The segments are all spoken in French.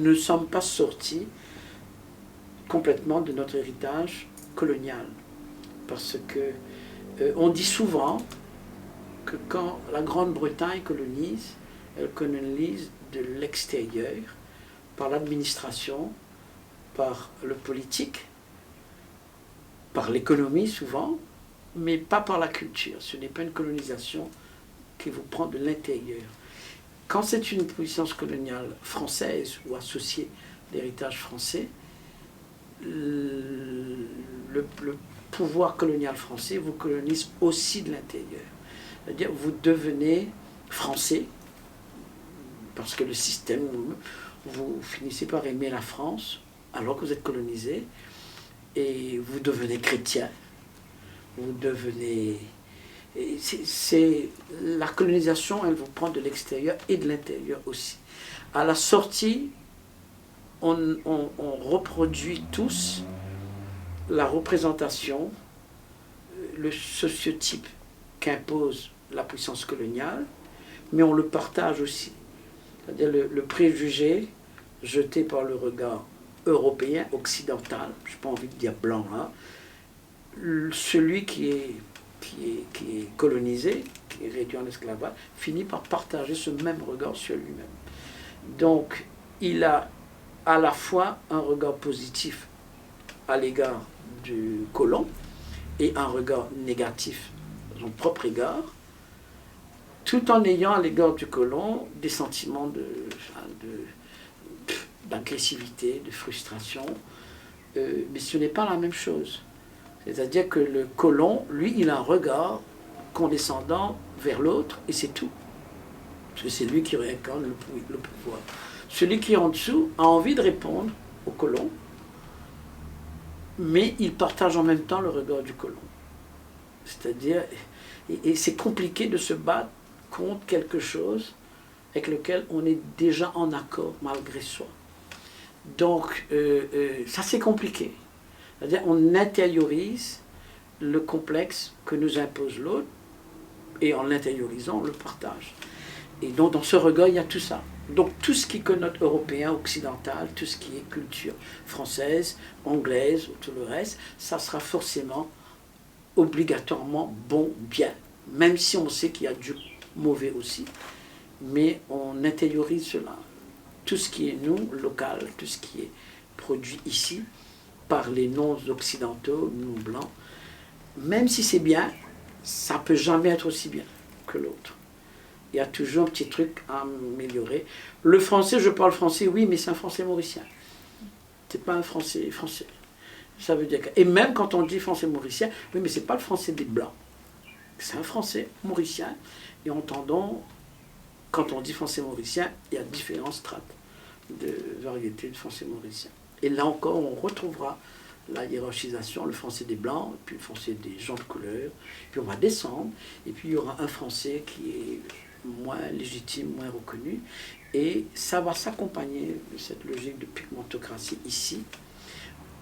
Nous ne sommes pas sortis complètement de notre héritage colonial. Parce que on dit souvent que quand la Grande-Bretagne colonise, elle colonise de l'extérieur, par l'administration, par le politique, par l'économie souvent, mais pas par la culture. Ce n'est pas une colonisation qui vous prend de l'intérieur. Quand c'est une puissance coloniale française ou associée à l'héritage français, le pouvoir colonial français vous colonise aussi de l'intérieur. C'est-à-dire vous devenez français, parce que le système, vous finissez par aimer la France, alors que vous êtes colonisé, et vous devenez chrétien, vous devenez... C'est la colonisation, elle vous prend de l'extérieur et de l'intérieur aussi. À la sortie, on reproduit tous la représentation, le sociotype qu'impose la puissance coloniale, mais on le partage aussi. C'est-à-dire le préjugé jeté par le regard européen, occidental, je n'ai pas envie de dire blanc là, celui qui est colonisé, qui est réduit en esclavage, finit par partager ce même regard sur lui-même. Donc, il a à la fois un regard positif à l'égard du colon et un regard négatif à son propre égard, tout en ayant à l'égard du colon des sentiments d'agressivité, de frustration, mais ce n'est pas la même chose. C'est-à-dire que le colon, lui, il a un regard condescendant vers l'autre, et c'est tout. Parce que c'est lui qui réincarne le pouvoir. Celui qui est en dessous a envie de répondre au colon, mais il partage en même temps le regard du colon. C'est-à-dire, et c'est compliqué de se battre contre quelque chose avec lequel on est déjà en accord malgré soi. Donc, ça c'est compliqué. C'est-à-dire on intériorise le complexe que nous impose l'autre, et en l'intériorisant, on le partage. Et donc dans ce regard, il y a tout ça. Donc tout ce qui connote européen, occidental, tout ce qui est culture française, anglaise, ou tout le reste, ça sera forcément, obligatoirement bon, bien. Même si on sait qu'il y a du mauvais aussi. Mais on intériorise cela. Tout ce qui est nous, local, tout ce qui est produit ici, par les non-occidentaux, nous blancs, même si c'est bien, ça ne peut jamais être aussi bien que l'autre. Il y a toujours un petit truc à améliorer. Le français, je parle français, oui, mais c'est un français mauricien. C'est pas un français français. Ça veut dire que, et même quand on dit français mauricien, oui, mais c'est pas le français des blancs. C'est un français mauricien. Et entendons, quand on dit français mauricien, il y a différentes strates de variétés de français mauricien. Et là encore, on retrouvera la hiérarchisation, le français des blancs, puis le français des gens de couleur, puis on va descendre, et puis il y aura un français qui est moins légitime, moins reconnu, et ça va s'accompagner de cette logique de pigmentocratie ici,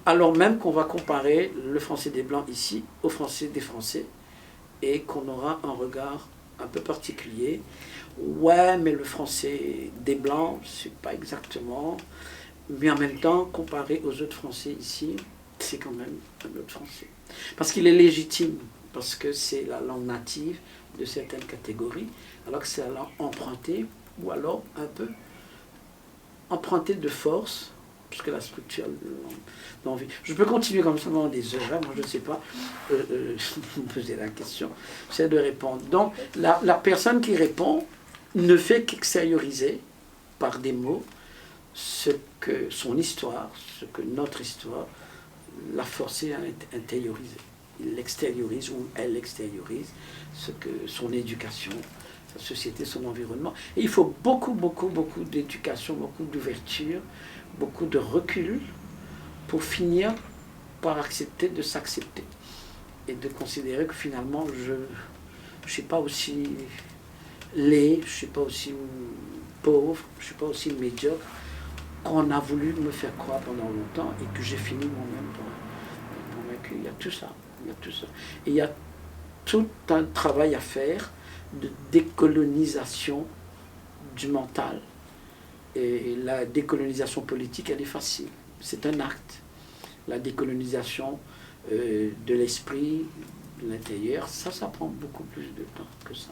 alors même qu'on va comparer le français des blancs ici au français des français, et qu'on aura un regard un peu particulier. Ouais, mais le français des blancs, c'est pas exactement... Mais en même temps, comparé aux autres français ici, c'est quand même un autre français. Parce qu'il est légitime, parce que c'est la langue native de certaines catégories, alors que c'est la langue empruntée, ou alors un peu empruntée de force, puisque la structure de l'envie. Je peux continuer comme ça pendant des heures, hein, moi je ne sais pas, vous me posez la question, c'est de répondre. Donc la personne qui répond ne fait qu'extérioriser par des mots ce que son histoire, ce que notre histoire l'a forcé à intérioriser. Il l'extériorise ou elle l'extériorise, ce que son éducation, sa société, son environnement. Et il faut beaucoup, beaucoup, beaucoup d'éducation, beaucoup d'ouverture, beaucoup de recul pour finir par accepter de s'accepter et de considérer que finalement je ne suis pas aussi laid, je ne suis pas aussi pauvre, je ne suis pas aussi médiocre qu'on a voulu me faire croire pendant longtemps et que j'ai fini moi-même pour convaincu. Il y a tout ça, il y a tout ça. Et il y a tout un travail à faire de décolonisation du mental Et la décolonisation politique, elle est facile. C'est un acte. La décolonisation de l'esprit, de l'intérieur, ça prend beaucoup plus de temps que ça.